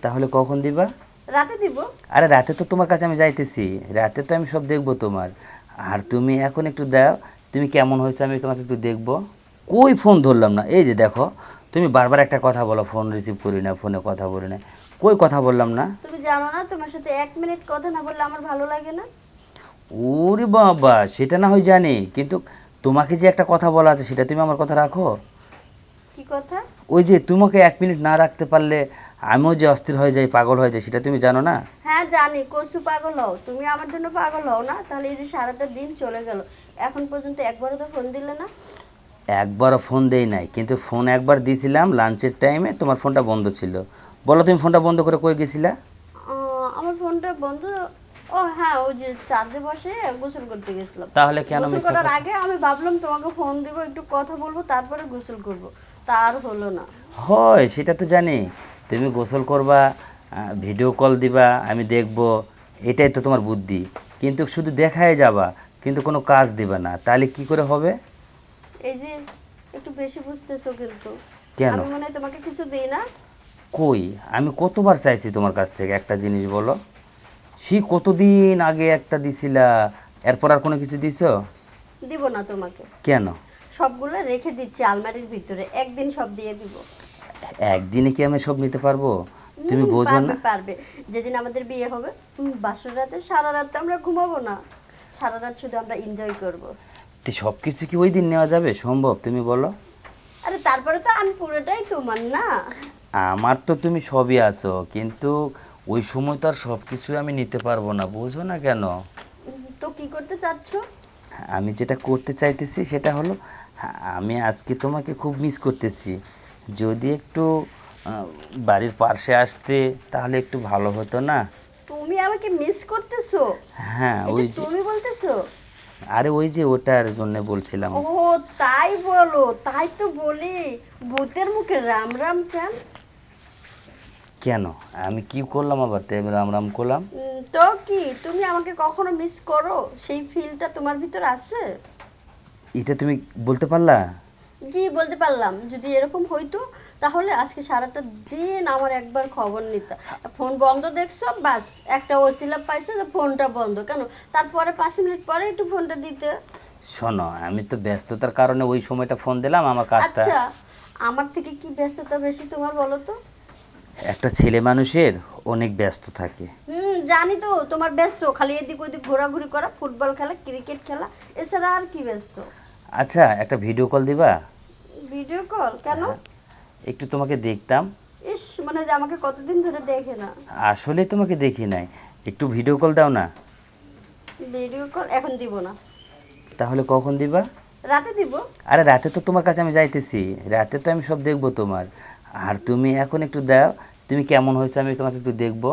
তাহলে কখন দিবা? রাতে দিব। আরে রাতে তো তোমার কাছে আমি যাইতেছি, রাতে তো আমি সব দেখবো তোমার। আর তুমি এখন একটু দাও, তুমি কেমন হয়েছে আমি তোমাকে একটু দেখবো। কই ফোন ধরলাম না, এই যে দেখো, তুমি বারবার একটা কথা বলো, ফোন রিসিভ করি না, ফোনে কথা বলি না। কই কথা বললাম না? তুমি জানো না তোমার সাথে 1 মিনিট কথা না বললে আমার ভালো লাগে না। ওরে বাবা, সেটা না হয় জানি, কিন্তু তোমাকে যে একটা কথা বলা আছে সেটা তুমি আমার কথা রাখো। কি কথা? ওই যে তোমাকে 1 মিনিট না রাখতে পারলে আমিও যে অস্থির হয়ে যাই, পাগল হয়ে যাই, সেটা তুমি জানো না? হ্যাঁ জানি, কচু পাগল হও তুমি, আমার জন্য পাগল হও না? তাহলে এই যে সারাটা দিন চলে গেল, এখন পর্যন্ত একবারও তো ফোন দিলে না। একবারও ফোন দেই নাই, কিন্তু ফোন একবার দিয়েছিলাম লাঞ্চের টাইমে, তোমার ফোনটা বন্ধ ছিল। বলো তুমি ফোনটা বন্ধ করে কই গেছিলা? আমার ফোনটা বন্ধ। ও হ্যাঁ, ওই যে চার্জে বসে গোসল করতে গেছিলাম। তাহলে কেন গোসল মিথ্যা করার কথা? আগে আমি ভাবলাম তোমাকে ফোন দিব, একটু কথা বলবো, তারপরে গোসল করব। তা আর হলো না। হয় সেটা তো জানি, তুমি গোসল করবা, ভিডিও কল দিবা, আমি দেখব, এটাই তো তোমার বুদ্ধি। কিন্তু শুধু দেখায় যাবা, কিন্তু কোনো কাজ দিবা না, তাহলে কি করে হবে? এই যে একটু বেশি বুঝতেছো কিন্তু। কেন? আমি মনে হয় তোমাকে কিছু দিই না। কই, আমি কতবার চাইছি তোমার কাছ থেকে একটা জিনিস, বলো। সেই কতদিন আগে একটা দিছিলা, এরপর আর কোনো কিছু দিছো? দিব না তোমাকে। কেন? সবগুলো রেখে দিচ্ছি আলমারির ভিতরে, একদিন সব দিয়ে দিব। একদিনে কি আমি সব নিতে পারবো? তুমি বোঝো পারবে না? পারবে। যেদিন আমাদের বিয়ে হবে, বাসর রাতে সারা রাত তো আমরা ঘুমাবো না, সারা রাত শুধু আমরা এনজয় করব। তো সব কিছু কি ওই দিন নেওয়া যাবে সম্ভব, তুমি বলো? আরে তারপরে তো আমি পুরোটাই তোমার না। আমার তো তুমি সবই আছো, কিন্তু ওই সময় তো আর সব কিছু আমি নিতে পারবো না, বোঝো না কেন? তো কি করতে চাচ্ছ? আমি যেটা করতে চাইতেছি সেটা হলো, আমি আজকে তোমাকে খুব মিস করতেছি। যদি একটু বাড়ির পাশে আসতে তাহলে একটু ভালো হতো না? তুমি আমাকে মিস করতেছো? হ্যাঁ, এটা ওই যে, তুমি বলতেছো? আরে ওই যে ওটার জন্য বলছিলাম। ও তাই বলো, তাই তো বলি। ভূতের মুখে রাম রাম কেন? কেন, আমি কি করলাম আবার তাই আমি রাম রাম করলাম? তো কি তুমি আমাকে কখনো মিস করো? সেই ফিলটা তোমার ভিতর আছে? এটা তুমি বলতে পারলা? জি বলতে পারলাম। যদি এরকম হইতো তাহলে আজকে সারাটা দিন আমার একবার খবর নিতা। ফোন বন্ধ দেখছো, বাস একটা ওসিলা পাইছে যে ফোনটা বন্ধ কেন, তারপরে 5 মিনিট পরে একটু ফোনটা দিতে। শোনো, আমি তো ব্যস্ততার কারণে ওই সময়টা ফোন দিলাম, আমার কাজটা। আচ্ছা, আমার থেকে কি ব্যস্ততা বেশি তোমার বলো তো? একটা ছেলে মানুষের অনেক ব্যস্ত থাকে। জানি তো তোমার ব্যস্ত, খালি এদিক ওদিক ঘোরাঘুরি করা, ফুটবল খেলা, ক্রিকেট খেলা, এছাড়া আর কি ব্যস্ত? আচ্ছা, একটা ভিডিও কল দিবা? ভিডিও কল কেন? একটু তোমাকে দেখতাম। ইস, মনে হয় যে আমাকে কতদিন ধরে দেখে না। আসলে তোমাকে দেখি নাই, একটু ভিডিও কল দাও না। ভিডিও কল এখন দিব না। তাহলে কখন দিবা? রাতে দিব। আরে রাতে তো তোমার কাছে আমি যাইতেছি, রাতে তো আমি সব দেখবো তোমার। আর তুমি এখন একটু দাও, তুমি কেমন হয়েছে আমি তোমাকে একটু দেখবো।